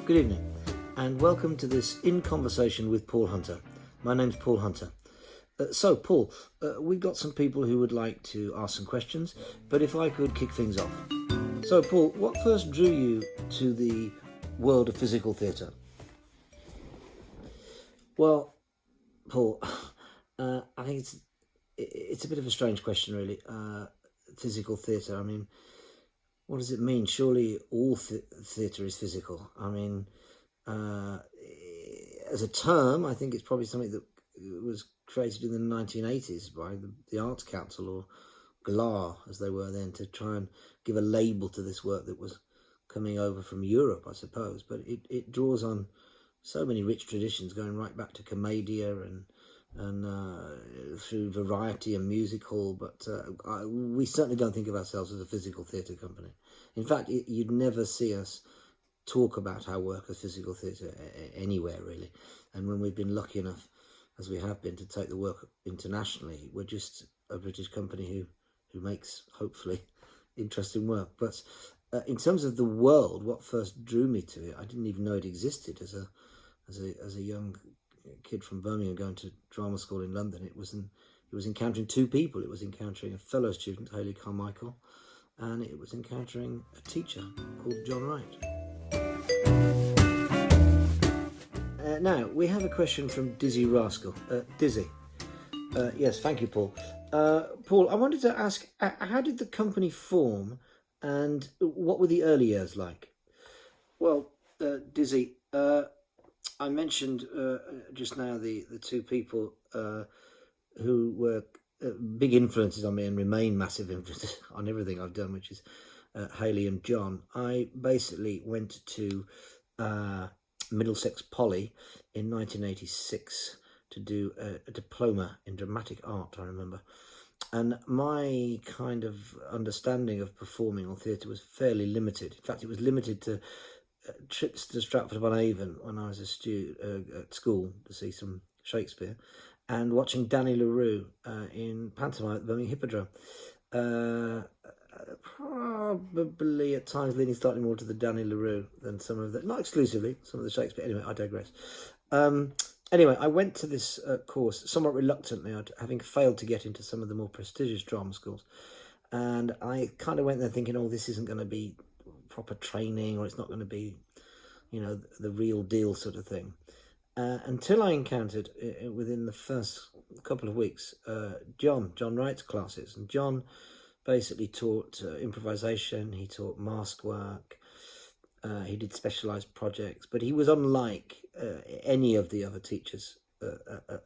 Good evening, and welcome to this In Conversation with Paul Hunter. My name's Paul Hunter. So, Paul, we've got some people who would like to ask some questions, but if I could kick things off. So, Paul, what first drew you to the world of physical theatre? Well, Paul, I think it's a bit of a strange question, really. Physical theatre, I mean, what does it mean? Surely all theatre is physical. I mean, as a term, I think it's probably something that was created in the 1980s by the Arts Council, or GLAR as they were then, to try and give a label to this work that was coming over from Europe, I suppose. But it draws on so many rich traditions going right back to commedia and through variety and music hall, but we certainly don't think of ourselves as a physical theatre company. In fact, you'd never see us talk about our work as physical theatre anywhere, really. And when we've been lucky enough, as we have been, to take the work internationally, we're just a British company who makes, hopefully, interesting work. But in terms of the world, what first drew me to it, I didn't even know it existed as a young kid from Birmingham going to drama school in London. It was encountering two people. It was encountering a fellow student, Hayley, Carmichael, and it was encountering a teacher called John Wright. Now, we have a question from Dizzy Rascal. Dizzy. Yes, thank you, Paul. Paul, I wanted to ask, how did the company form and what were the early years like? Well, Dizzy, I mentioned just now the two people who were big influences on me and remain massive influences on everything I've done, which is Hayley and John. I basically went to Middlesex Poly in 1986 to do a diploma in dramatic art, I remember. And my kind of understanding of performing or theatre was fairly limited. In fact, it was limited to trips to Stratford-upon-Avon when I was a student at school to see some Shakespeare, and watching Danny LaRue in pantomime at the Birmingham Hippodrome. Probably at times leaning slightly more to the Danny LaRue than some of the, not exclusively, some of the Shakespeare. Anyway, I digress. Anyway, I went to this course somewhat reluctantly, having failed to get into some of the more prestigious drama schools. And I kind of went there thinking, oh, this isn't going to be proper training, or it's not going to be, the real deal sort of thing. Until I encountered, within the first couple of weeks, John Wright's classes. And John basically taught improvisation, he taught mask work, he did specialised projects, but he was unlike any of the other teachers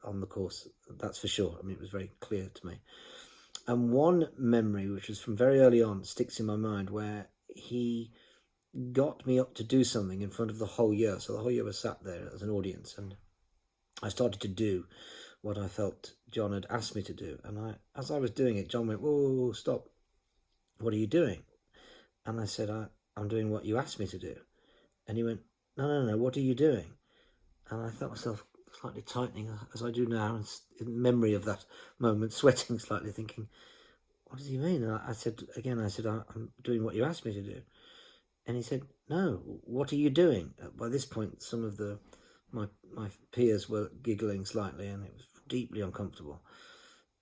on the course, that's for sure. I mean, it was very clear to me. And one memory, which was from very early on, sticks in my mind, where he got me up to do something in front of the whole year. So the whole year was sat there as an audience, and I started to do what I felt John had asked me to do. And as I was doing it, John went, whoa, stop. What are you doing? And I said, I'm doing what you asked me to do. And he went, no, what are you doing? And I felt myself slightly tightening, as I do now, in memory of that moment, sweating slightly, thinking, what does he mean? And I said, I'm doing what you asked me to do. And he said, no, what are you doing? By this point, some of my peers were giggling slightly, and it was deeply uncomfortable.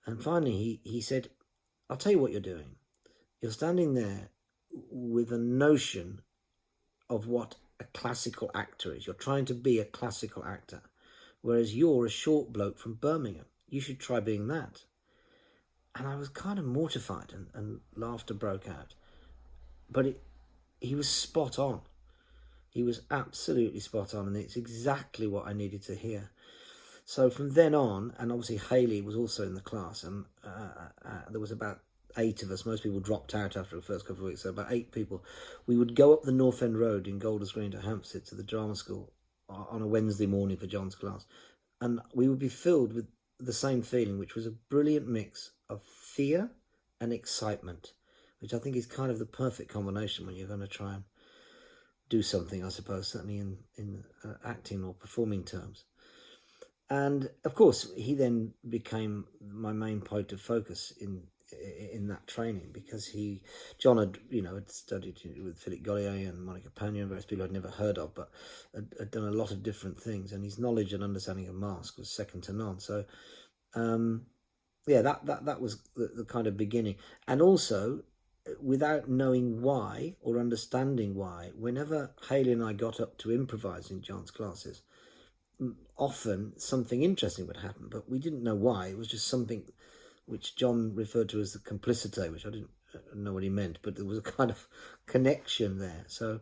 And finally, he said, I'll tell you what you're doing. You're standing there with a notion of what a classical actor is. You're trying to be a classical actor, whereas you're a short bloke from Birmingham. You should try being that. And I was kind of mortified, and laughter broke out. But he was spot on. He was absolutely spot on, and it's exactly what I needed to hear. So from then on, and obviously Hayley was also in the class, and there was about 8 of us. Most people dropped out after the first couple of weeks, so about 8 people. We would go up the North End Road in Golders Green to Hampstead to the drama school on a Wednesday morning for John's class, and we would be filled with the same feeling, which was a brilliant mix of fear and excitement, which I think is kind of the perfect combination when you're going to try and do something, I suppose, certainly in acting or performing terms. And of course, he then became my main point of focus in in that training, because John had, had studied with Philippe Gollier and Monica Pagno and various people I'd never heard of, but had done a lot of different things, and his knowledge and understanding of mask was second to none. So, that was the kind of beginning. And also, without knowing why or understanding why, whenever Hayley and I got up to improvise in John's classes, often something interesting would happen, but we didn't know why. It was just something which John referred to as the complicité, which I didn't know what he meant, but there was a kind of connection there. So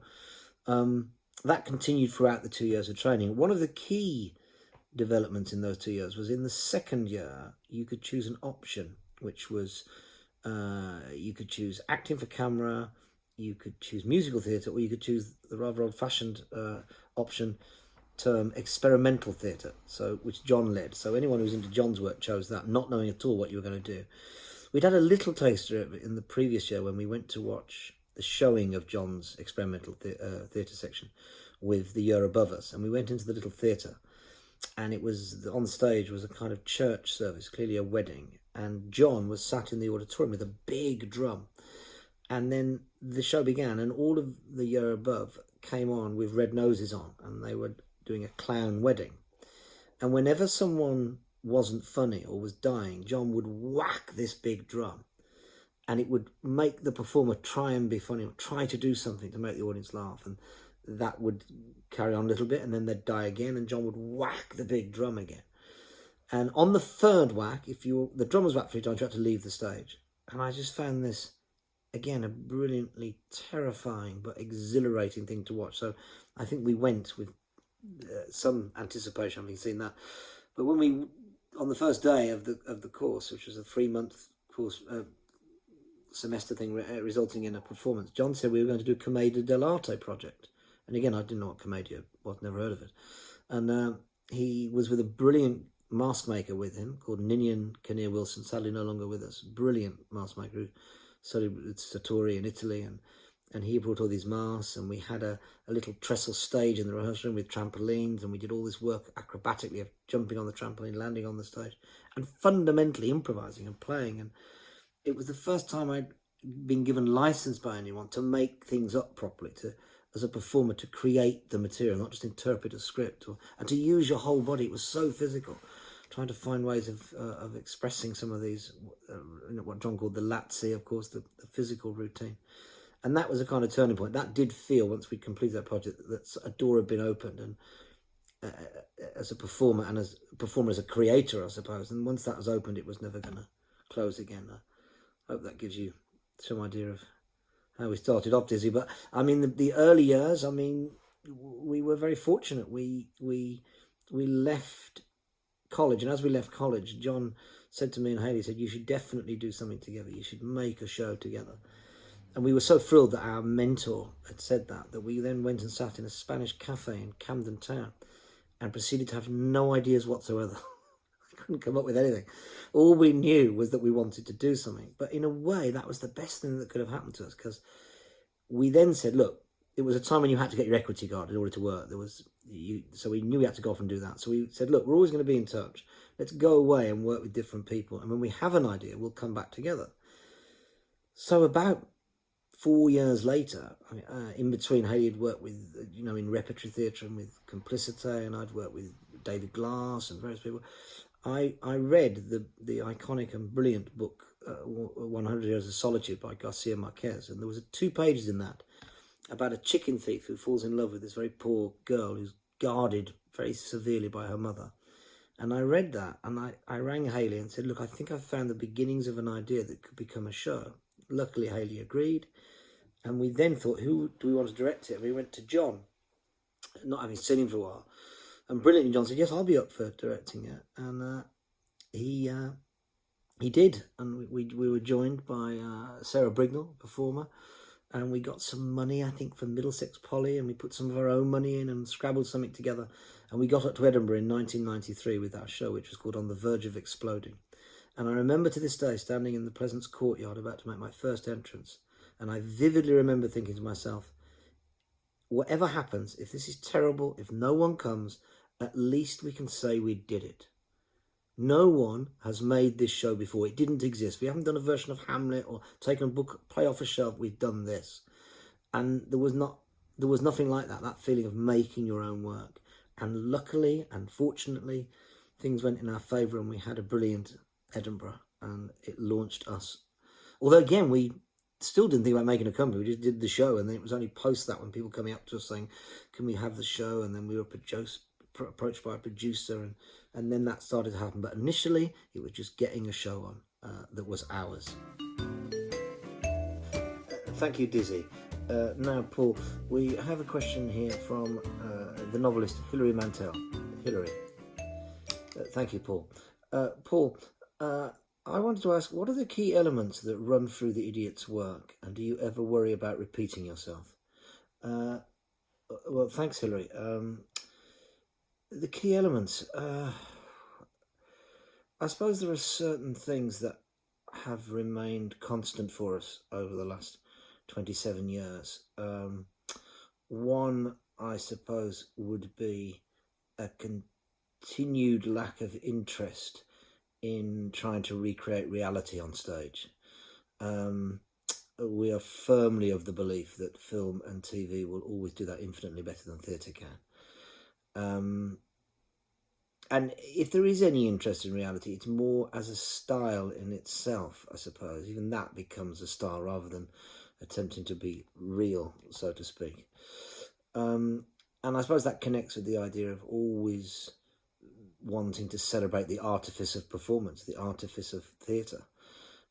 that continued throughout the 2 years of training. One of the key developments in those 2 years was in the second year, you could choose an option, which was you could choose acting for camera, you could choose musical theatre, or you could choose the rather old-fashioned option term experimental theatre, so which John led. So anyone who was into John's work chose that, not knowing at all what you were going to do. We'd had a little taster of it in the previous year when we went to watch the showing of John's experimental theatre section with the year above us, and we went into the little theatre, and it was on stage was a kind of church service, clearly a wedding, and John was sat in the auditorium with a big drum, and then the show began, and all of the year above came on with red noses on, and they were doing a clown wedding. And whenever someone wasn't funny or was dying, John would whack this big drum, and it would make the performer try and be funny, or try to do something to make the audience laugh, and that would carry on a little bit, and then they'd die again, and John would whack the big drum again. And on the third whack, the drum was whacked 3 times, you had to leave the stage. And I just found this, again, a brilliantly terrifying but exhilarating thing to watch. So I think we went with some anticipation, having seen that. But when we, on the first day of the course, which was a 3-month course semester thing resulting in a performance, John said we were going to do a Commedia dell'arte project. And again, I didn't know what Commedia was, never heard of it. And he was with a brilliant mask maker with him called Ninian Kinnear Wilson, sadly no longer with us. Brilliant mask maker who studied with Sartori in Italy, and he brought all these masks, and we had a little trestle stage in the rehearsal room with trampolines, and we did all this work acrobatically of jumping on the trampoline, landing on the stage, and fundamentally improvising and playing. And it was the first time I'd been given license by anyone to make things up properly, as a performer, to create the material, not just interpret a script, and to use your whole body. It was so physical, trying to find ways of expressing some of these, what John called the lazzi, of course, the physical routine. And that was a kind of turning point. That did feel, once we completed that project, that a door had been opened, and as a performer, and as a creator, I suppose. And once that was opened, it was never going to close again. I hope that gives you some idea of how we started off, Dizzy. But I mean, the early years, I mean, we were very fortunate. We left college, and as we left college, John said to me and Hayley, said, you should definitely do something together. You should make a show together. And we were so thrilled that our mentor had said that we then went and sat in a Spanish cafe in Camden Town and proceeded to have no ideas whatsoever. I couldn't come up with anything. All we knew was that we wanted to do something. But in a way, that was the best thing that could have happened to us, because we then said, look, it was a time when you had to get your equity card in order to work. So we knew we had to go off and do that. So we said, look, we're always going to be in touch. Let's go away and work with different people. And when we have an idea, we'll come back together. So about 4 years later, in between, Hayley had worked with, in repertory theatre and with Complicité, and I'd worked with David Glass and various people. I read the iconic and brilliant book, 100 Years of Solitude by Garcia Marquez, and there was 2 pages in that about a chicken thief who falls in love with this very poor girl who's guarded very severely by her mother. And I read that, and I rang Hayley and said, look, I think I've found the beginnings of an idea that could become a show. Luckily, Hayley agreed. And we then thought, who do we want to direct it? And we went to John, not having seen him for a while. And brilliantly, John said, yes, I'll be up for directing it. And he did. And we were joined by Sarah Brignall, performer. And we got some money, I think, from Middlesex Poly. And we put some of our own money in and scrabbled something together. And we got up to Edinburgh in 1993 with our show, which was called On the Verge of Exploding. And I remember to this day standing in the Pleasance courtyard about to make my first entrance. And I vividly remember thinking to myself, whatever happens, if this is terrible, if no one comes, at least we can say we did it. No one has made this show before. It didn't exist. We haven't done a version of Hamlet or taken a book, play off a shelf. We've done this. And there was nothing like that, that feeling of making your own work. And luckily and fortunately, things went in our favour and we had a brilliant Edinburgh and it launched us. Although again, we still didn't think about making a company. We just did the show, and then it was only post that when people coming up to us saying, can we have the show? And then we were approached by a producer, and then that started to happen. But initially, it was just getting a show on that was ours. Thank you, Dizzy. Now, Paul, we have a question here from the novelist Hilary Mantel. Hilary. Thank you, Paul. Paul, I wanted to ask, what are the key elements that run through the idiot's work, and do you ever worry about repeating yourself? Well, thanks, Hilary. The key elements, I suppose there are certain things that have remained constant for us over the last 27 years. One, I suppose, would be a continued lack of interest in trying to recreate reality on stage. We are firmly of the belief that film and TV will always do that infinitely better than theatre can. And if there is any interest in reality, it's more as a style in itself, I suppose. Even that becomes a style rather than attempting to be real, so to speak. And I suppose that connects with the idea of always wanting to celebrate the artifice of performance, the artifice of theatre,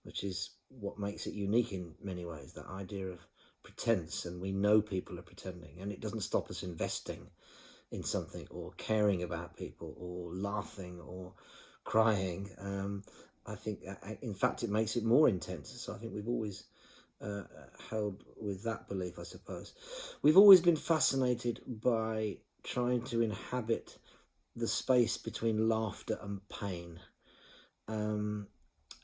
which is what makes it unique in many ways, that idea of pretense, and we know people are pretending, and it doesn't stop us investing in something or caring about people or laughing or crying. I think, in fact, it makes it more intense. So I think we've always held with that belief, I suppose. We've always been fascinated by trying to inhabit the space between laughter and pain. And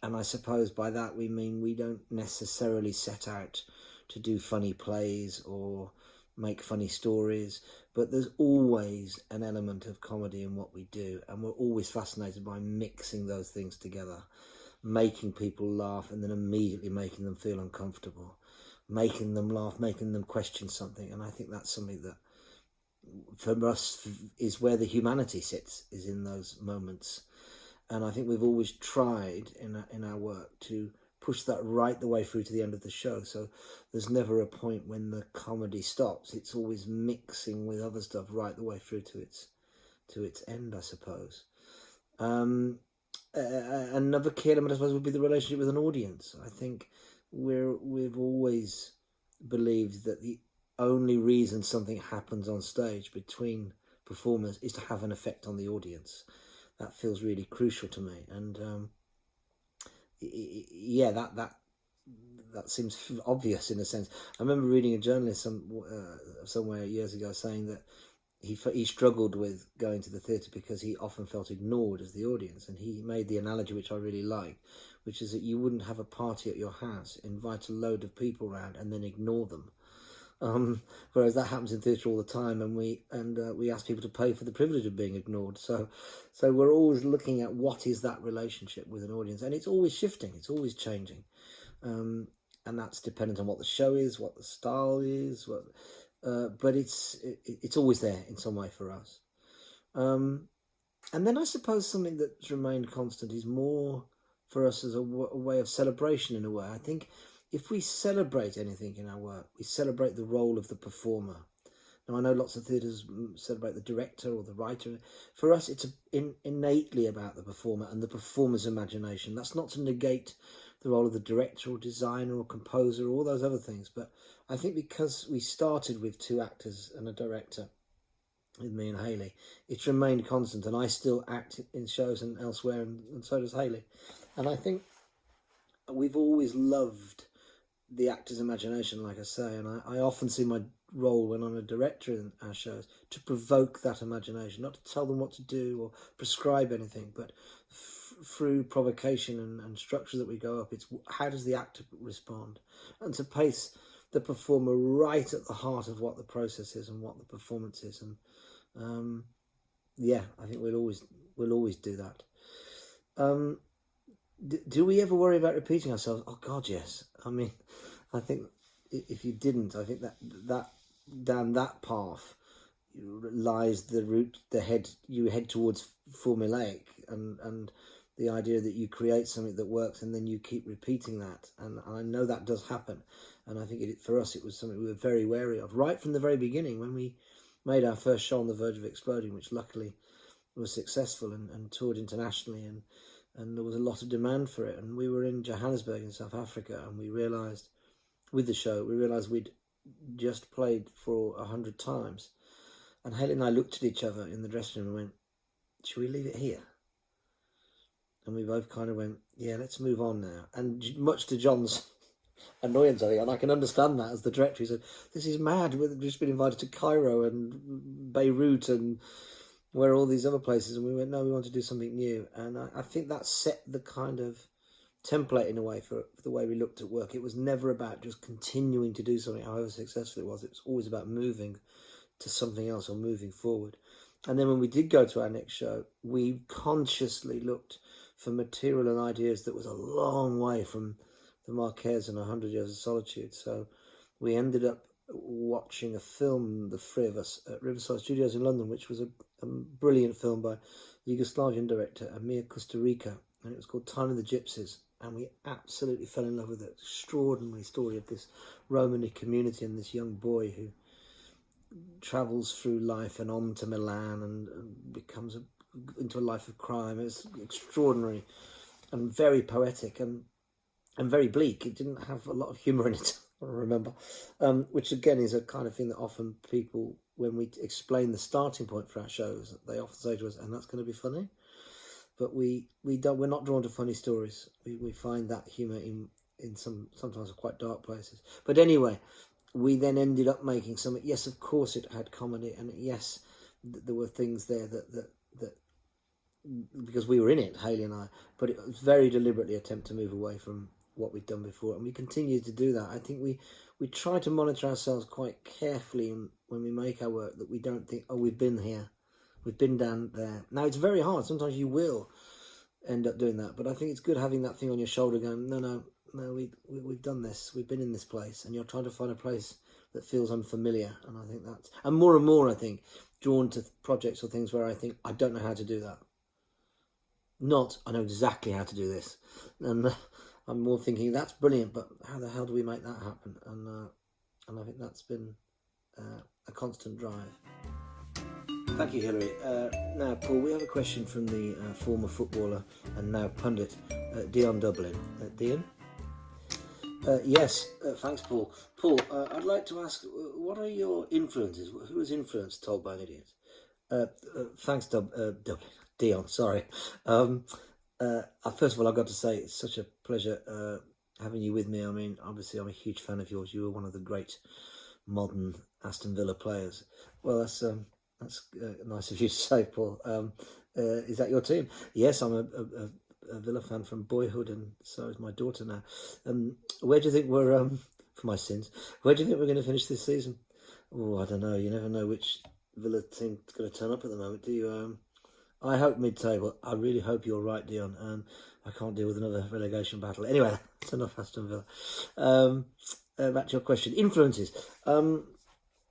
I suppose by that we mean we don't necessarily set out to do funny plays or make funny stories, but there's always an element of comedy in what we do, and we're always fascinated by mixing those things together, making people laugh and then immediately making them feel uncomfortable, making them laugh, making them question something. And I think that's something that for us is where the humanity sits, is in those moments. And I think we've always tried in our work to push that right the way through to the end of the show. So there's never a point when the comedy stops. It's always mixing with other stuff right the way through to its end, I suppose. Another key element, I suppose, would be the relationship with an audience. I think we've always believed that the only reason something happens on stage between performers is to have an effect on the audience. That feels really crucial to me, and yeah, that seems obvious in a sense. I remember reading a journalist somewhere years ago saying that he struggled with going to the theatre because he often felt ignored as the audience, and he made the analogy which I really like, which is that you wouldn't have a party at your house, invite a load of people around, and then ignore them. Whereas that happens in theatre all the time, and we ask people to pay for the privilege of being ignored. So we're always looking at what is that relationship with an audience, and it's always shifting, it's always changing, and that's dependent on what the show is, what the style is, but it's always there in some way for us. And then I suppose something that's remained constant is more for us as a way of celebration in a way. I think if we celebrate anything in our work, we celebrate the role of the performer. Now, I know lots of theatres celebrate the director or the writer. For us, it's innately about the performer and the performer's imagination. That's not to negate the role of the director or designer or composer or all those other things. But I think because we started with 2 actors and a director, with me and Hayley, it's remained constant. And I still act in shows and elsewhere, and so does Hayley. And I think we've always loved the actor's imagination, like I say, and I often see my role when I'm a director in our shows to provoke that imagination, not to tell them what to do or prescribe anything, but through provocation and structure that we go up, it's how does the actor respond, and to place the performer right at the heart of what the process is and what the performance is. And yeah, I think we'll always do that. Do we ever worry about repeating ourselves? Oh God, yes. I mean, I think if you didn't, I think that down that path lies the route, you head towards formulaic, and the idea that you create something that works and then you keep repeating that. And I know that does happen. And I think for us, it was something we were very wary of right from the very beginning when we made our first show on the Verge of Exploding, which luckily was successful and toured internationally, and there was a lot of demand for it. And we were in Johannesburg in South Africa, and we realised we'd just played for 100 times. And Hayley and I looked at each other in the dressing room and went, should we leave it here? And we both kind of went, yeah, let's move on now. And much to John's annoyance, I think, and I can understand that as the director, he said, this is mad, we've just been invited to Cairo and Beirut and where are all these other places, and we went, no, we want to do something new. And I think that set the kind of template in a way for the way we looked at work. It was never about just continuing to do something, however successful it was always about moving to something else or moving forward. And then when we did go to our next show, we consciously looked for material and ideas that was a long way from the Marquez and 100 Years of Solitude. So we ended up watching a film, the three of us, at Riverside Studios in London, which was a brilliant film by Yugoslavian director Amir Kusturica, and it was called Time of the Gypsies, and we absolutely fell in love with it. Extraordinary story of this Romani community and this young boy who travels through life and on to Milan and becomes into a life of crime. It's extraordinary and very poetic and very bleak. It didn't have a lot of humour in it, I remember, which again is a kind of thing that often people, when we explain the starting point for our shows, they often say to us, and that's going to be funny. But we're not drawn to funny stories. We find that humour in sometimes quite dark places. But anyway, we then ended up making something. Yes, of course it had comedy, and yes, there were things there that because we were in it, Hayley and I, but it was very deliberately attempt to move away from what we'd done before, and we continue to do that. I think we try to monitor ourselves quite carefully when we make our work, that we don't think, oh, we've been here, we've been down there. Now, it's very hard. Sometimes you will end up doing that, but I think it's good having that thing on your shoulder going, no, we've done this, we've been in this place, and you're trying to find a place that feels unfamiliar. And I think that's, and more I think, drawn to projects or things where I think, I don't know how to do that. Not, I know exactly how to do this. And I'm more thinking, that's brilliant, but how the hell do we make that happen? And I think that's been a constant drive. Thank you, Hilary. Now, Paul, we have a question from the former footballer and now pundit, Dion Dublin. Dion? Yes, thanks, Paul. Paul, I'd like to ask, what are your influences? Who has influenced Told by an Idiot? Thanks, Dion, sorry. First of all, I've got to say, it's such a pleasure having you with me. I mean, obviously, I'm a huge fan of yours. You were one of the great modern Aston Villa players. Well, that's nice of you to say, Paul. Is that your team? Yes, I'm a Villa fan from boyhood, and so is my daughter now. Where do you think we're, for my sins, where do you think we're going to finish this season? Oh, I don't know. You never know which Villa team's going to turn up at the moment, do you? I hope mid-table. I really hope you're right, Dion. I can't deal with another relegation battle. Anyway, that's enough Aston Villa. Back to your question. Influences.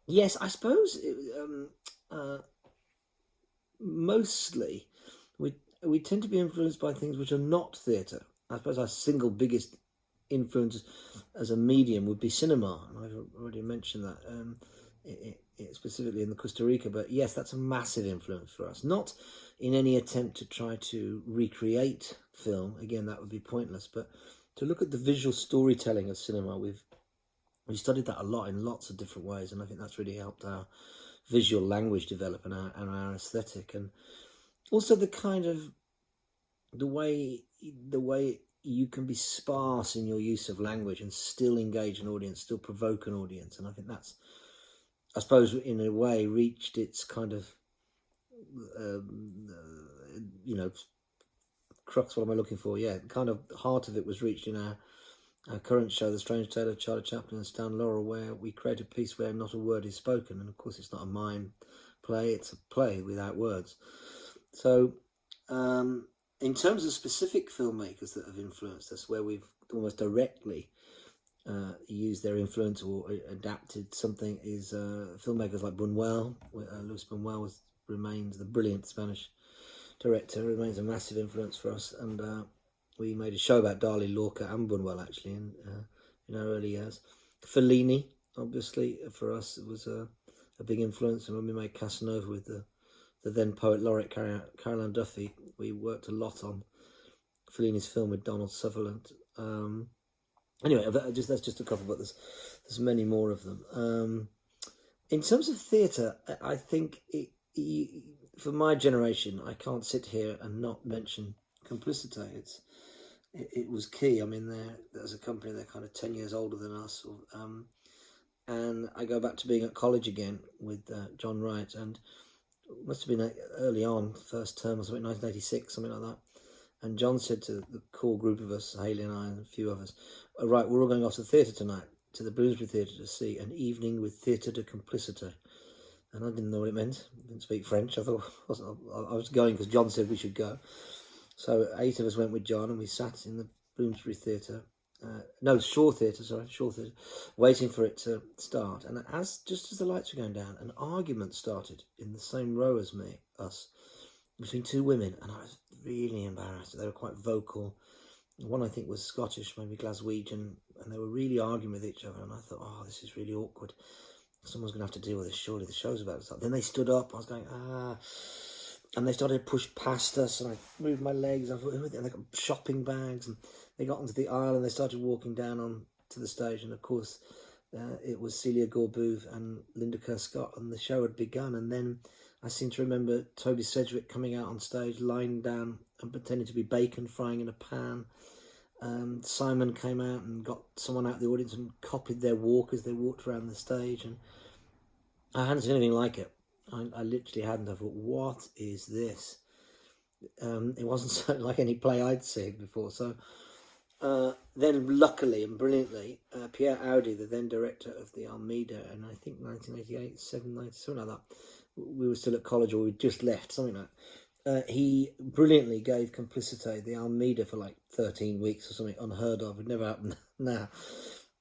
Yes, I suppose mostly we tend to be influenced by things which are not theatre. I suppose our single biggest influence as a medium would be cinema, and I've already mentioned that specifically in the Costa Rica. But yes, that's a massive influence for us. Not in any attempt to try to recreate film. Again, that would be pointless. But to look at the visual storytelling of cinema, we've studied that a lot in lots of different ways, and I think that's really helped our visual language develop and our aesthetic, and also the kind of the way you can be sparse in your use of language and still engage an audience, still provoke an audience. And I think that's, I suppose, in a way, reached its kind of, crux. What am I looking for? Yeah, kind of heart of it was reached in our current show, The Strange Tale of Charlie Chaplin and Stan Laurel, where we create a piece where not a word is spoken. And of course, it's not a mime play, it's a play without words. So In terms of specific filmmakers that have influenced us, where we've almost directly used their influence or adapted something, is filmmakers like Buñuel. Luis Buñuel remains the brilliant Spanish director, remains a massive influence for us, and we made a show about Dali, Lorca and Buñuel actually in our early years. Fellini, obviously, for us, it was a big influence, and when we made Casanova with the then poet laureate Caroline Duffy, we worked a lot on Fellini's film with Donald Sutherland. Anyway, that's just a couple, but there's many more of them. In terms of theatre, I think for my generation, I can't sit here and not mention Complicité. It was key. I mean, there's a company, they're kind of 10 years older than us, and I go back to being at college again with John Wright, and it must have been early on, first term or something, 1986, something like that. And John said to the core group of us, Hayley and I and a few others, right, we're all going off to the theatre tonight, to the Bloomsbury Theatre, to see An Evening with Theatre de Complicité. And I didn't know what it meant. I didn't speak French. I thought I was going because John said we should go. So 8 of us went with John, and we sat in the Bloomsbury Theatre, Shaw Theatre, waiting for it to start. And just as the lights were going down, an argument started in the same row as us, between two women, and I was really embarrassed. They were quite vocal. One, I think, was Scottish, maybe Glaswegian, and they were really arguing with each other, and I thought, oh, this is really awkward. Someone's going to have to deal with this, surely the show's about to start. Then they stood up, I was going, and they started to push past us, and I moved my legs, I thought, and they got shopping bags, and they got onto the aisle, and they started walking down on to the stage, and of course, it was Celia Gorbouv and Linda Kerr Scott, and the show had begun, and then I seem to remember Toby Sedgwick coming out on stage, lying down and pretending to be bacon frying in a pan. Simon came out and got someone out of the audience and copied their walk as they walked around the stage, and I hadn't seen anything like it. I literally hadn't. I thought, what is this? It wasn't so like any play I'd seen before. So then, luckily and brilliantly, Pierre Audi, the then director of the Almeida, in I think 1988, something like that, we were still at college or we'd just left, something like that. He brilliantly gave Complicité the Almeida for like 13 weeks or something, unheard of, it never happened now,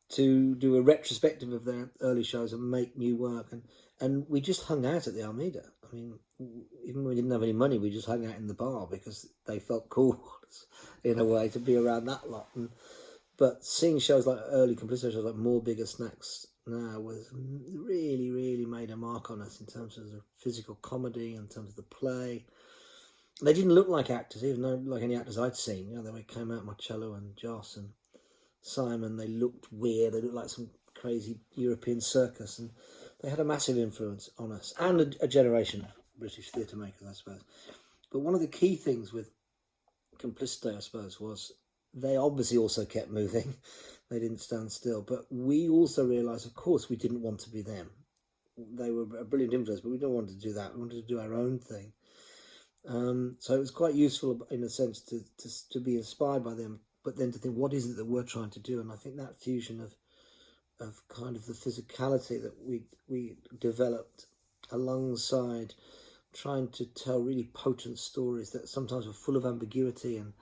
to do a retrospective of their early shows and make new work. And we just hung out at the Almeida. I mean, even when we didn't have any money, we just hung out in the bar because they felt cool in a way to be around that lot. But seeing shows like early Complicité shows like More Bigger Snacks Now was really, really made a mark on us in terms of the physical comedy, in terms of the play. They didn't look like actors, even though like any actors I'd seen. You know, they came out, Marcello and Joss and Simon. They looked weird. They looked like some crazy European circus, and they had a massive influence on us and a generation of British theatre makers, I suppose. But one of the key things with Complicité, I suppose, was they obviously also kept moving. They didn't stand still. But we also realised, of course, we didn't want to be them. They were a brilliant influence, but we don't want to do that. We wanted to do our own thing. So it was quite useful, in a sense, to be inspired by them, but then to think, what is it that we're trying to do? And I think that fusion of kind of the physicality that we developed alongside trying to tell really potent stories that sometimes were full of ambiguity, and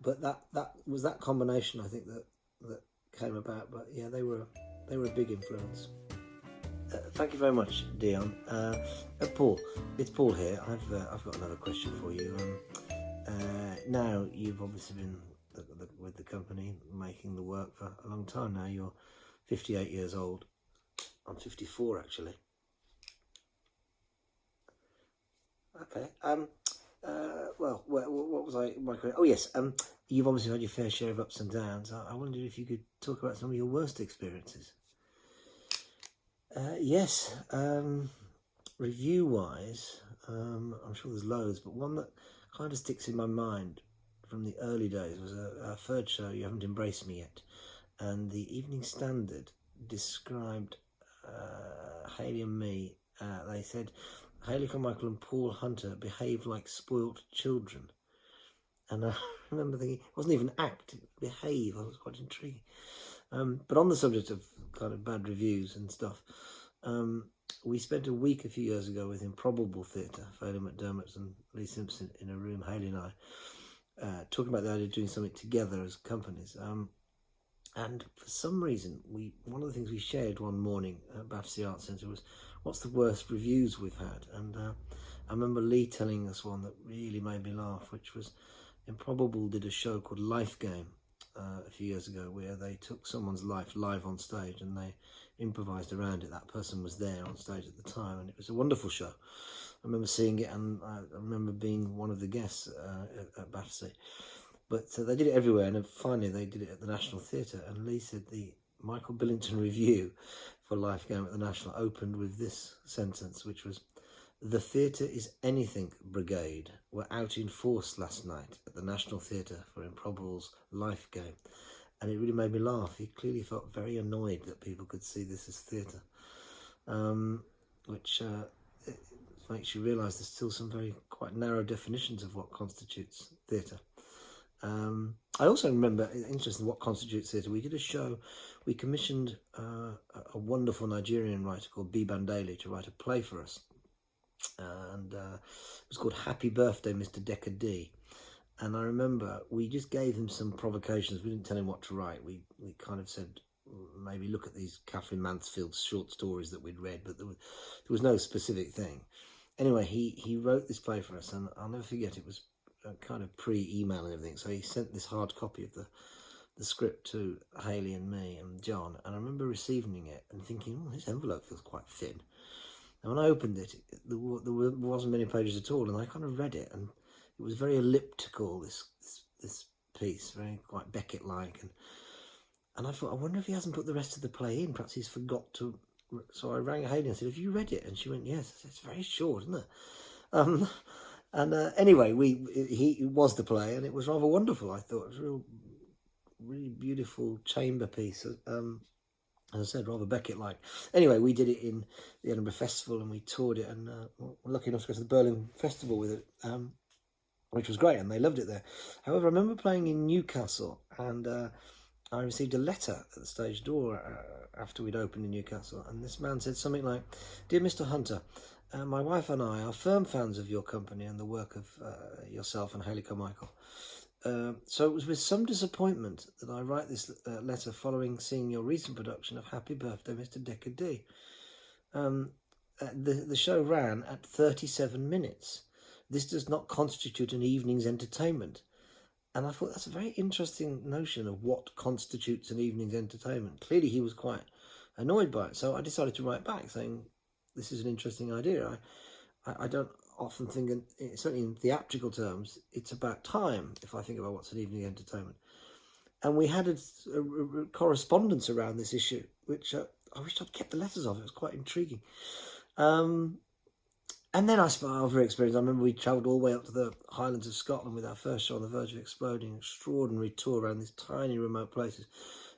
but that was that combination, I think, that came about. But yeah, they were a big influence. Thank you very much, Dion. Paul, it's Paul here. I've got another question for you. Now you've obviously been with the company making the work for a long time now. You're 58 years old. I'm 54 actually. Okay. Well, what was my question? Oh yes. You've obviously had your fair share of ups and downs. I wondered if you could talk about some of your worst experiences. Yes. Review-wise, I'm sure there's loads, but one that kind of sticks in my mind from the early days was a Verge show, You Haven't Embraced Me Yet, and the Evening Standard described Hayley and me. They said Hayley, Carmichael and Paul Hunter behaved like spoilt children, and I remember thinking, it wasn't even act, behave. I was quite intrigued. But on the subject of kind of bad reviews and stuff, we spent a week a few years ago with Improbable Theatre, Hayley McDermott and Lee Simpson in a room, Hayley and I, talking about the idea of doing something together as companies. And for some reason, one of the things we shared one morning at Battersea Arts Centre was, what's the worst reviews we've had? And I remember Lee telling us one that really made me laugh, which was Improbable did a show called Life Game a few years ago, where they took someone's life live on stage and they improvised around it. That person was there on stage at the time, and it was a wonderful show. I remember seeing it, and I remember being one of the guests at Battersea. But they did it everywhere, and finally they did it at the National Theatre. And Lee said the Michael Billington review for Life Game at the National opened with this sentence, which was, "The theatre is anything brigade were out in force last night at the National Theatre for Improbable's Life Game." And it really made me laugh. He clearly felt very annoyed that people could see this as theatre, which it makes you realise there's still some very quite narrow definitions of what constitutes theatre. I also remember, interesting, what constitutes theatre. We did a show, we commissioned a wonderful Nigerian writer called B. Bandeli to write a play for us. And it was called Happy Birthday, Mr. Decker D. And I remember we just gave him some provocations. We didn't tell him what to write. We kind of said, maybe look at these Catherine Mansfield's short stories that we'd read, but there was no specific thing. Anyway, he wrote this play for us, and I'll never forget, it was kind of pre-email and everything. So he sent this hard copy of the script to Hayley and me and John. And I remember receiving it and thinking, this envelope feels quite thin. And when I opened it, there wasn't many pages at all, and I kind of read it, and it was very elliptical, this piece, very quite Beckett-like, and I thought, I wonder if he hasn't put the rest of the play in, perhaps he's forgot to. So I rang Hayley and said, "Have you read it?" And she went, "Yes." I said, "It's very short, isn't it?" Anyway, it was the play, and it was rather wonderful. I thought it was a really beautiful chamber piece. As I said, rather Beckett-like. Anyway, we did it in the Edinburgh Festival, and we toured it, and we're lucky enough to go to the Berlin Festival with it, which was great, and they loved it there. However, I remember playing in Newcastle, and I received a letter at the stage door after we'd opened in Newcastle, and this man said something like, "Dear Mr. Hunter, my wife and I are firm fans of your company and the work of yourself and Hayley Carmichael. So it was with some disappointment that I write this letter following seeing your recent production of Happy Birthday, Mr. Decker D. The show ran at 37 minutes. This does not constitute an evening's entertainment." And I thought that's a very interesting notion of what constitutes an evening's entertainment. Clearly he was quite annoyed by it. So I decided to write back saying, this is an interesting idea. I don't often think, certainly in theatrical terms, it's about time if I think about what's an evening entertainment. And we had a correspondence around this issue, which I wish I'd kept the letters of. It was quite intriguing. And then I spent over experience. I remember we travelled all the way up to the Highlands of Scotland with our first show on the Verge of Exploding, extraordinary tour around these tiny remote places.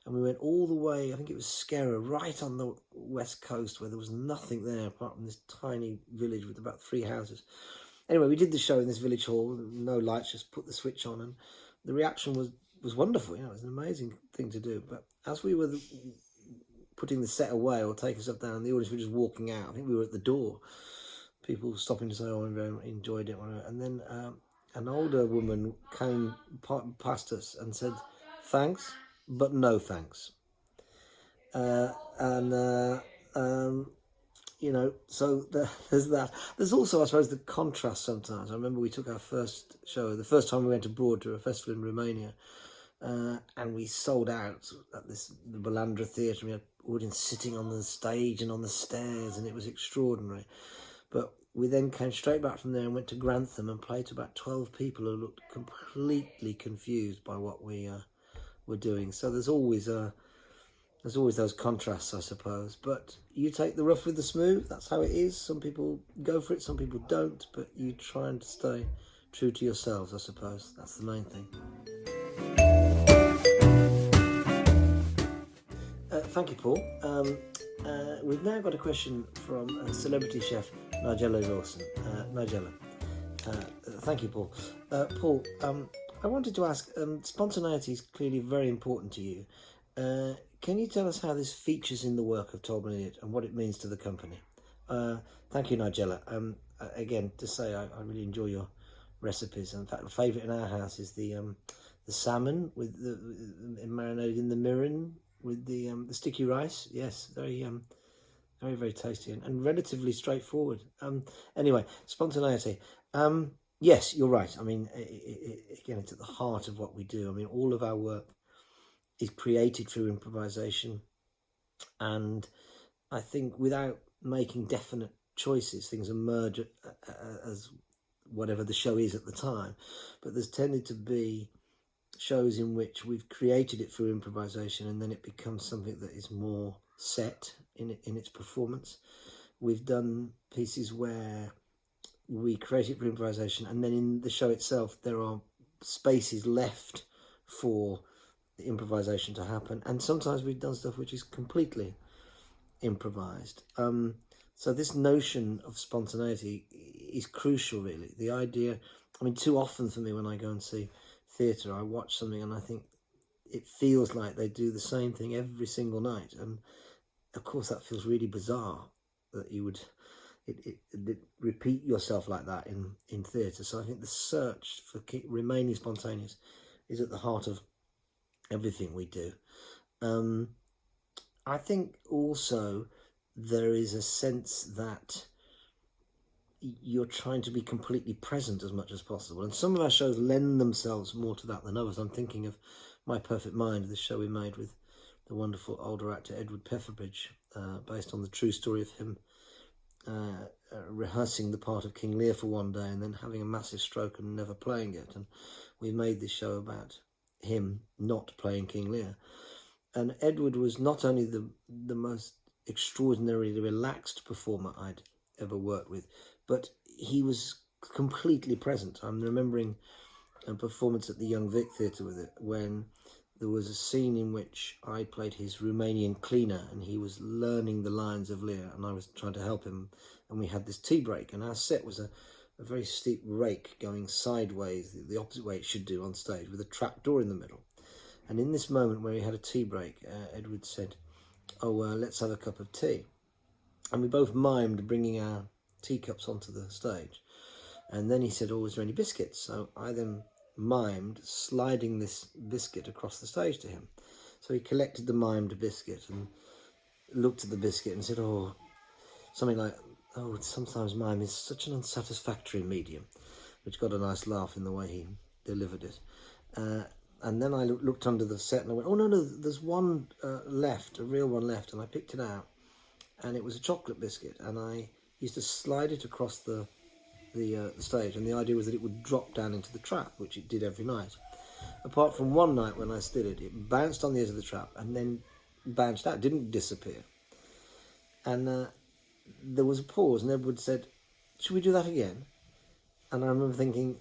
And we went all the way, I think it was Skerra, right on the west coast where there was nothing there apart from this tiny village with about 3 houses. Anyway, we did the show in this village hall, no lights, just put the switch on, and the reaction was wonderful. You know, it was an amazing thing to do. But as we were putting the set away or taking stuff down, the audience were just walking out. I think we were at the door. People stopping to say, "Oh, I enjoyed it." And then an older woman came past us and said, "Thanks, but no thanks." You know, so there's that. There's also, I suppose, the contrast sometimes. I remember we took our first show, the first time we went abroad to a festival in Romania, and we sold out at the Balandra Theatre. We had audience sitting on the stage and on the stairs, and it was extraordinary. But we then came straight back from there and went to Grantham and played to about 12 people who looked completely confused by what we were doing. So there's always those contrasts, I suppose. But you take the rough with the smooth. That's how it is. Some people go for it, some people don't. But you try and stay true to yourselves, I suppose. That's the main thing. Thank you, Paul. We've now got a question from celebrity chef Nigella Lawson. Nigella, thank you, Paul. Paul, I wanted to ask, spontaneity is clearly very important to you. can you tell us how this features in the work of Tolman Elliott and what it means to the company? Thank you, Nigella. Again, to say I really enjoy your recipes. In fact, the favourite in our house is the salmon with the marinated in the mirin with the sticky rice. Yes, very very tasty and relatively straightforward. Anyway, spontaneity. Yes, you're right. I mean, again, it's at the heart of what we do. I mean, all of our work is created through improvisation, and I think without making definite choices, things emerge as whatever the show is at the time. But there's tended to be shows in which we've created it through improvisation, and then it becomes something that is more set in its performance. We've done pieces where we create it for improvisation, and then in the show itself there are spaces left for the improvisation to happen, and sometimes we've done stuff which is completely improvised. So this notion of spontaneity is crucial, really. The idea, I mean, too often for me when I go and see theatre, I watch something and I think it feels like they do the same thing every single night, and of course that feels really bizarre that you would repeat yourself like that in theatre. So I think the search for remaining spontaneous is at the heart of everything we do. I think also there is a sense that you're trying to be completely present as much as possible, and some of our shows lend themselves more to that than others. I'm thinking of My Perfect Mind, the show we made with the wonderful older actor Edward Pefferbridge, based on the true story of him rehearsing the part of King Lear for one day and then having a massive stroke and never playing it. And we made this show about him not playing King Lear. And Edward was not only the most extraordinarily relaxed performer I'd ever worked with, but he was completely present. I'm remembering a performance at the Young Vic Theatre with it when there was a scene in which I played his Romanian cleaner and he was learning the lines of Lear and I was trying to help him, and we had this tea break, and our set was a very steep rake going sideways, the opposite way it should do on stage, with a trap door in the middle. And in this moment where he had a tea break, Edward said, let's have a cup of tea. And we both mimed bringing our teacups onto the stage. And then he said, is there any biscuits? So I then mimed sliding this biscuit across the stage to him. So he collected the mimed biscuit and looked at the biscuit and said, something like, sometimes mime is such an unsatisfactory medium, which got a nice laugh in the way he delivered it. And then I looked under the set and I went, no, there's one left, a real one left. And I picked it out, and it was a chocolate biscuit. And I used to slide it across the stage. And the idea was that it would drop down into the trap, which it did every night. Apart from one night when I did it, it bounced on the edge of the trap and then bounced out, didn't disappear. And there was a pause, and Edward said, should we do that again? And I remember thinking,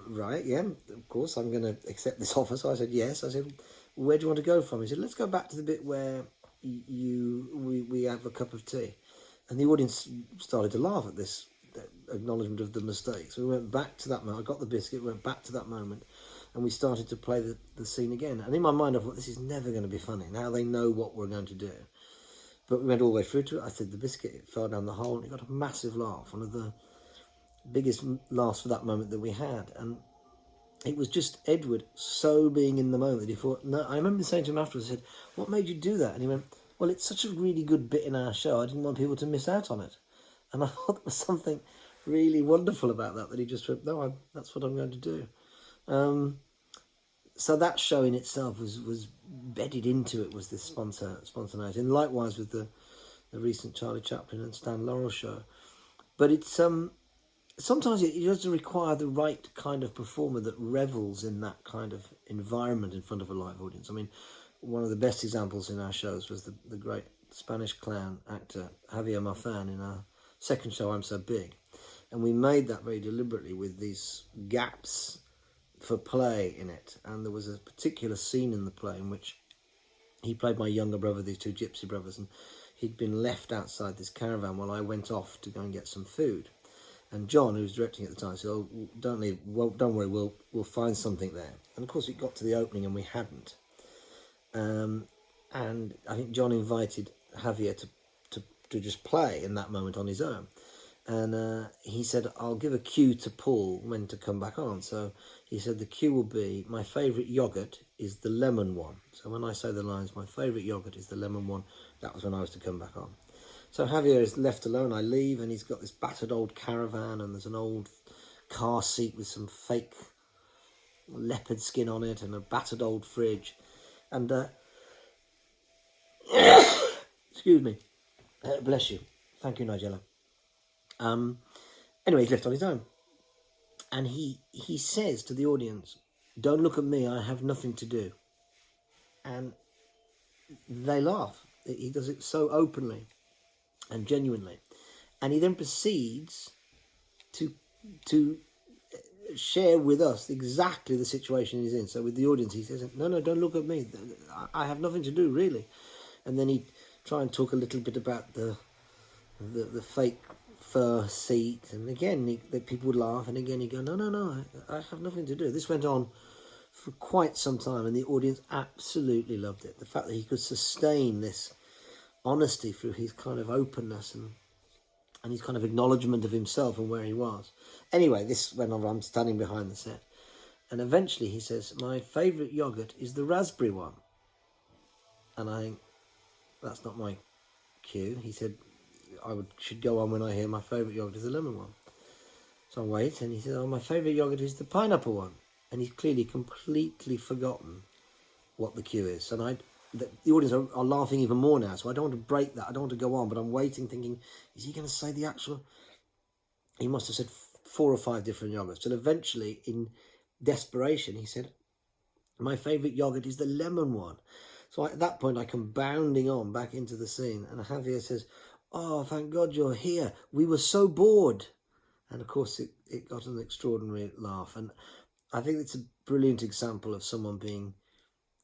right, yeah, of course, I'm going to accept this offer. So I said, yes. I said, where do you want to go from? He said, let's go back to the bit where we have a cup of tea. And the audience started to laugh at this acknowledgement of the mistake. So we went back to that moment. I got the biscuit, went back to that moment, and we started to play the scene again. And in my mind, I thought, this is never going to be funny. Now they know what we're going to do. But we went all the way through to it. I said the biscuit, it fell down the hole, and it got a massive laugh. One of the biggest laughs for that moment that we had. And it was just Edward so being in the moment that he thought, no, I remember saying to him afterwards, I said, what made you do that? And he went, well, it's such a really good bit in our show. I didn't want people to miss out on it. And I thought there was something really wonderful about that he just went, no, that's what I'm going to do. So that show in itself was bedded into it, was this spontaneity. And likewise with the recent Charlie Chaplin and Stan Laurel show. But it's sometimes it does require the right kind of performer that revels in that kind of environment in front of a live audience. I mean, one of the best examples in our shows was the great Spanish clown actor Javier Marfan in our second show, I'm So Big. And we made that very deliberately with these gaps for play in it. And there was a particular scene in the play in which he played my younger brother, these two gypsy brothers, and he'd been left outside this caravan while I went off to go and get some food. And John, who was directing at the time, said, don't leave, don't worry, we'll find something there. And of course it got to the opening and we hadn't. And and I think John invited Javier to just play in that moment on his own. And he said, I'll give a cue to Paul when to come back on. So he said the cue will be, my favourite yoghurt is the lemon one. So when I say the lines, my favourite yoghurt is the lemon one, that was when I was to come back on. So Javier is left alone. I leave, and he's got this battered old caravan, and there's an old car seat with some fake leopard skin on it and a battered old fridge. And, excuse me, bless you. Thank you, Nigella. Anyway, he's left on his own, and he says to the audience, don't look at me, I have nothing to do. And they laugh. He does it so openly and genuinely, and he then proceeds to share with us exactly the situation he's in. So with the audience, he says, no, don't look at me, I have nothing to do, really. And then he'd try and talk a little bit about the fake fur seat, and again the people would laugh, and again he'd go, no, I have nothing to do. This went on for quite some time, and the audience absolutely loved it. The fact that he could sustain this honesty through his kind of openness and his kind of acknowledgement of himself and where he was. Anyway, this went on. I'm standing behind the set, and eventually he says, my favourite yoghurt is the raspberry one. And I think, that's not my cue. He said, should go on when I hear my favourite yoghurt is the lemon one. So I wait, and he says, my favourite yoghurt is the pineapple one. And he's clearly completely forgotten what the cue is. And the audience are laughing even more now, so I don't want to break that. I don't want to go on, but I'm waiting, thinking, is he going to say the actual... He must have said 4 or 5 different yogurts. And eventually, in desperation, he said, my favourite yoghurt is the lemon one. So at that point, I come bounding on back into the scene, and Javier says, oh, thank God you're here. We were so bored. And of course, it got an extraordinary laugh. And I think it's a brilliant example of someone being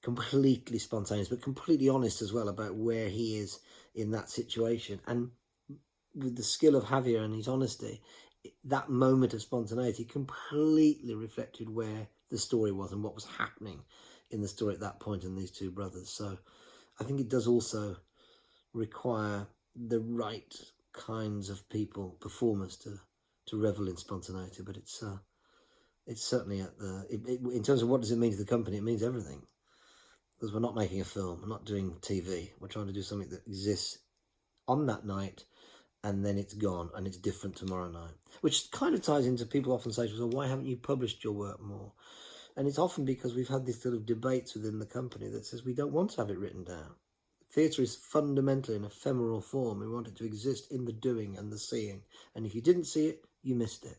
completely spontaneous, but completely honest as well about where he is in that situation. And with the skill of Javier and his honesty, that moment of spontaneity completely reflected where the story was and what was happening in the story at that point in these two brothers. So I think it does also require the right kinds of people, performers, to revel in spontaneity. But it's certainly at in terms of what does it mean to the company, it means everything. Because we're not making a film, we're not doing TV, we're trying to do something that exists on that night, and then it's gone, and it's different tomorrow night. Which kind of ties into, people often say to us, well, why haven't you published your work more? And it's often because we've had these sort of debates within the company that says we don't want to have it written down. Theatre is fundamentally an ephemeral form. We want it to exist in the doing and the seeing. And if you didn't see it, you missed it.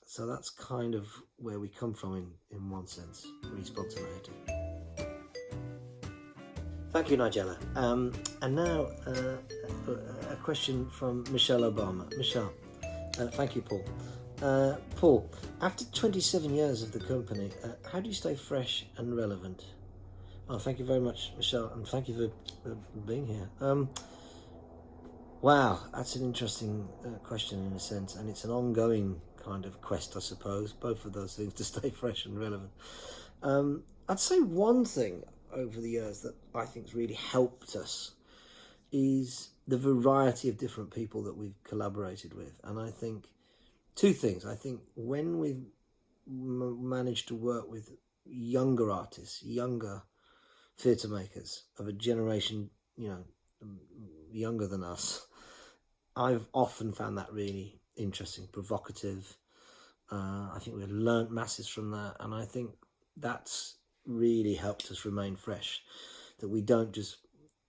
So that's kind of where we come from in one sense, spontaneity. Thank you, Nigella. And now a question from Michelle Obama. Michelle, thank you, Paul. Paul, after 27 years of the company, how do you stay fresh and relevant? Oh, thank you very much, Michelle, and thank you for being here. Wow, that's an interesting question in a sense, and it's an ongoing kind of quest, I suppose, both of those things, to stay fresh and relevant. I'd say one thing over the years that I think's really helped us is the variety of different people that we've collaborated with. And I think two things. I think when we've managed to work with younger artists, younger theatre makers of a generation, younger than us, I've often found that really interesting, provocative. I think we've learnt masses from that, and I think that's really helped us remain fresh, that we don't just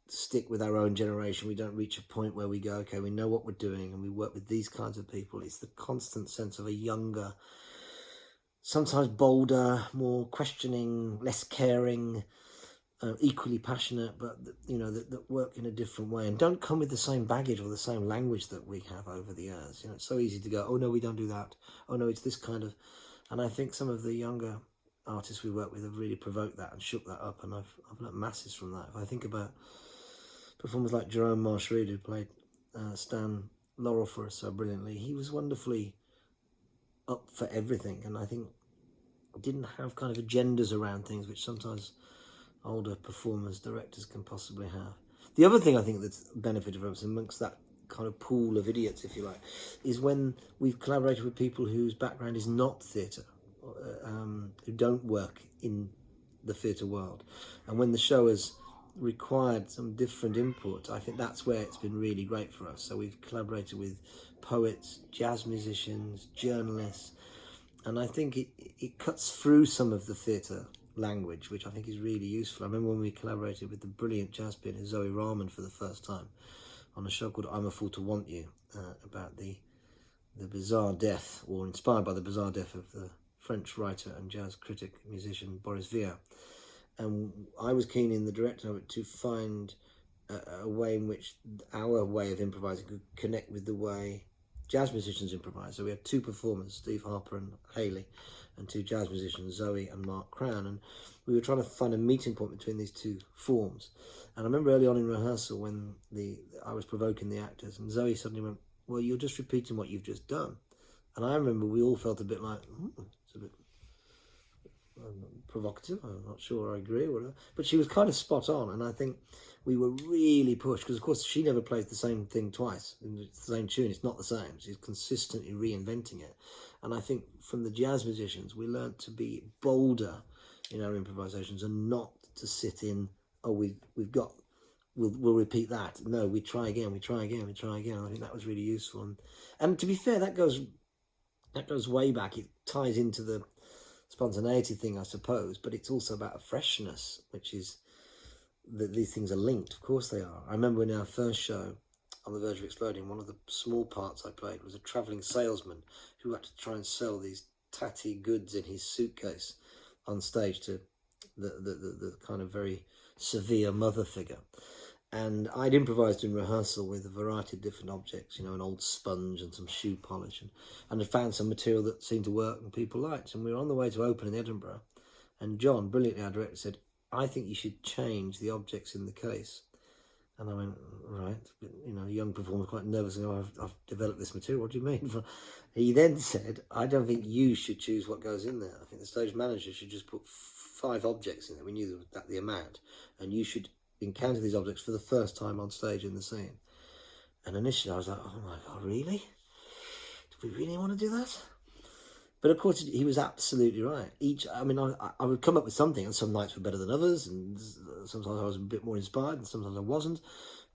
stick with our own generation. We don't reach a point where we go, okay, we know what we're doing, and we work with these kinds of people. It's the constant sense of a younger, sometimes bolder, more questioning, less caring, equally passionate, but that work in a different way and don't come with the same baggage or the same language that we have over the years. It's so easy to go, oh no, we don't do that. Oh no, it's this kind of. And I think some of the younger artists we work with have really provoked that and shook that up, and I've learnt masses from that. If I think about performers like Jerome Marsh-Reed, who played Stan Laurel for us so brilliantly, he was wonderfully up for everything, and I think didn't have kind of agendas around things, which sometimes older performers, directors can possibly have. The other thing I think that's benefited from us amongst that kind of pool of idiots, if you like, is when we've collaborated with people whose background is not theatre, who don't work in the theatre world, and when the show has required some different input, I think that's where it's been really great for us. So we've collaborated with poets, jazz musicians, journalists, and I think it cuts through some of the theatre language, which I think is really useful. I remember when we collaborated with the brilliant jazz pianist Zoe Rahman for the first time on a show called I'm a Fool to Want You, about the bizarre death, or inspired by the bizarre death of the French writer and jazz critic musician Boris Vian. And I was keen in the director of it to find a way in which our way of improvising could connect with the way jazz musicians improvise. So we had two performers, Steve Harper and Hayley, and two jazz musicians, Zoe and Mark Crown, and we were trying to find a meeting point between these two forms. And I remember early on in rehearsal when I was provoking the actors, and Zoe suddenly went, well, you're just repeating what you've just done. And I remember we all felt a bit like, it's a bit provocative, I'm not sure I agree or whatever, but she was kind of spot on. And I think we were really pushed, because of course she never plays the same thing twice, it's the same tune, it's not the same, she's consistently reinventing it. And I think from the jazz musicians we learned to be bolder in our improvisations and not to sit in, oh, we'll repeat that. No, we try again. I think that was really useful. And to be fair, that goes way back. It ties into the spontaneity thing, I suppose, but it's also about a freshness, which is that these things are linked. Of course they are. I remember in our first show on the Verge of Exploding, one of the small parts I played was a travelling salesman who had to try and sell these tatty goods in his suitcase on stage to the kind of very severe mother figure. And I'd improvised in rehearsal with a variety of different objects, an old sponge and some shoe polish, and had found some material that seemed to work and people liked. And we were on the way to open in Edinburgh, and John, brilliantly, our director, said, I think you should change the objects in the case. And I went, right, but, a young performer quite nervous, and I've developed this material, what do you mean? He then said, I don't think you should choose what goes in there. I think the stage manager should just put 5 objects in there. We knew that the amount, and you should encounter these objects for the first time on stage in the scene. And initially I was like, oh my God, really? Do we really want to do that? But of course he was absolutely right. I would come up with something, and some nights were better than others, and sometimes I was a bit more inspired and sometimes I wasn't,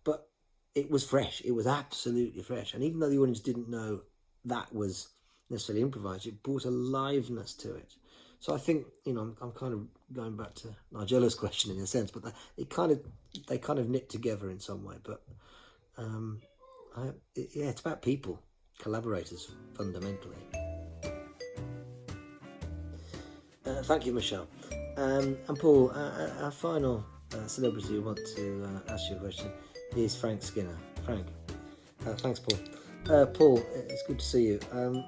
but it was fresh. It was absolutely fresh. And even though the audience didn't know that was necessarily improvised, it brought a liveness to it. So I think, I'm kind of going back to Nigella's question in a sense, but they kind of knit together in some way. But it's about people, collaborators, fundamentally. Thank you, Michelle. And Paul, our final celebrity who want to ask you a question is Frank Skinner. Frank, thanks, Paul. Paul, it's good to see you. I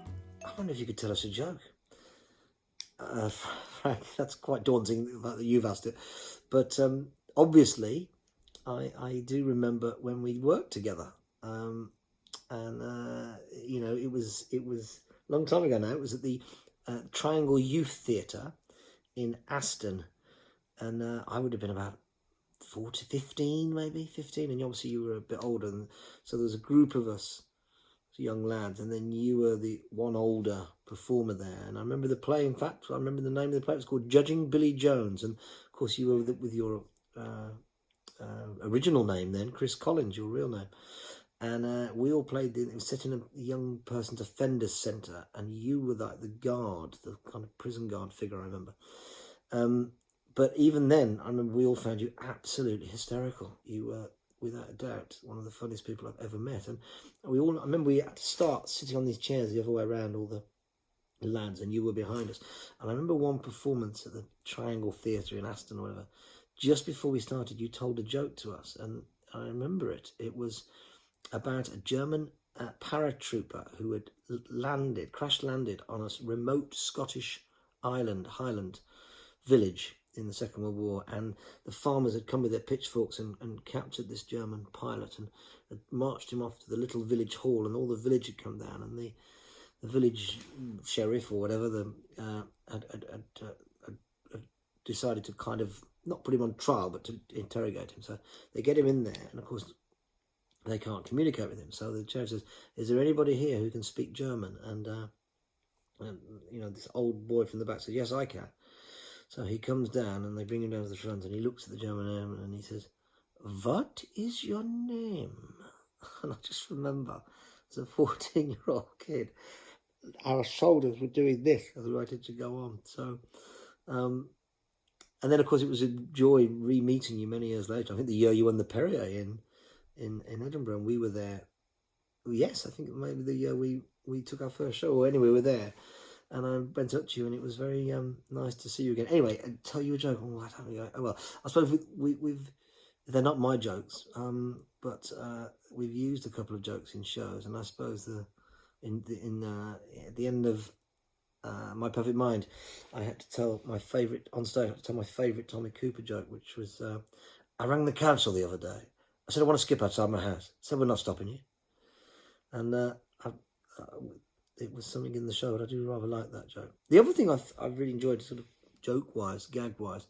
wonder if you could tell us a joke. Frank, that's quite daunting, the fact that you've asked it. But obviously, I do remember when we worked together. It was a long time ago now. It was at the Triangle Youth Theatre in Aston. And I would have been about 15, maybe 15. And obviously you were a bit older. And so there was a group of us, young lads, and then you were the one older performer there. And I remember the play, in fact, I remember the name of the play, it was called Judging Billy Jones. And of course you were with your original name then, Chris Collins, your real name. And we all played, it was set in a young person's offenders centre, and you were like the guard, the kind of prison guard figure, I remember. But even then, I remember we all found you absolutely hysterical. You were, without a doubt, one of the funniest people I've ever met. And I remember we had to start sitting on these chairs the other way around, all the lads, and you were behind us. And I remember one performance at the Triangle Theatre in Aston or whatever, just before we started, you told a joke to us, and I remember it. It was about a German paratrooper who had crash landed on a remote Scottish Highland village in the Second World War, and the farmers had come with their pitchforks and captured this German pilot and had marched him off to the little village hall, and all the village had come down, and the village sheriff or whatever had decided to kind of not put him on trial, but to interrogate him. So they get him in there, and of course they can't communicate with him. So the judge says, "Is there anybody here who can speak German?" And this old boy from the back says, "Yes, I can." So he comes down, and they bring him down to the front, and he looks at the German airman, and he says, "What is your name?" And I just remember, as a 14-year-old kid, our shoulders were doing this as we waited to go on. So, and then of course it was a joy re-meeting you many years later. I think the year you won the Perrier in Edinburgh, and we were there. Yes, I think maybe the year we took our first show, or anyway, we were there. And I went up to you, and it was very nice to see you again. Anyway, I'll tell you a joke. Oh, well, I suppose we've they're not my jokes, but we've used a couple of jokes in shows, and I suppose at the end of My Perfect Mind, I had to tell my favourite on stage. I had to tell my favourite Tommy Cooper joke, which was, I rang the council the other day. I said I want to skip outside my house. I said we're not stopping you, and it was something in the show, but I do rather like that joke. The other thing I've really enjoyed, sort of joke-wise, gag-wise,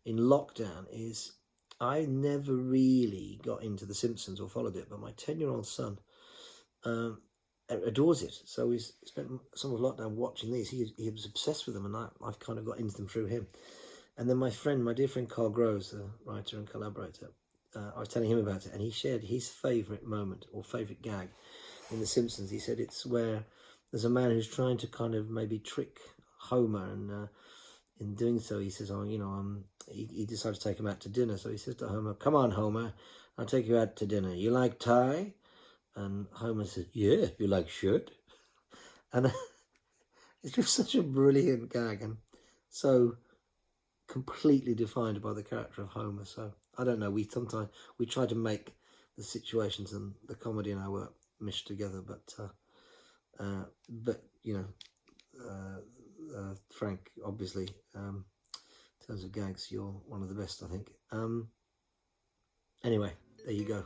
in lockdown is I never really got into The Simpsons or followed it, but my 10-year-old son adores it. So he's spent some of lockdown watching these. He was obsessed with them, and I've kind of got into them through him. And then my dear friend Carl Groves, the writer and collaborator, I was telling him about it, and he shared his favourite moment or favourite gag in The Simpsons. He said it's where there's a man who's trying to kind of maybe trick Homer, and in doing so, he says, he decides to take him out to dinner. So he says to Homer, "Come on, Homer, I'll take you out to dinner. You like Thai?" And Homer says, "Yeah, you like shirt?" And it's just such a brilliant gag, and so completely defined by the character of Homer. So I don't know, we try to make the situations and the comedy in our work mesh together, but Frank, obviously, in terms of gags, you're one of the best, I think. Anyway, there you go.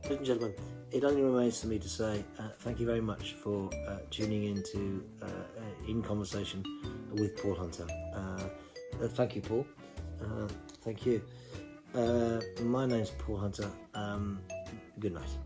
Ladies and gentlemen, it only remains for me to say thank you very much for tuning in to In Conversation with Paul Hunter. Thank you, Paul. Thank you. My name's Paul Hunter. Good night.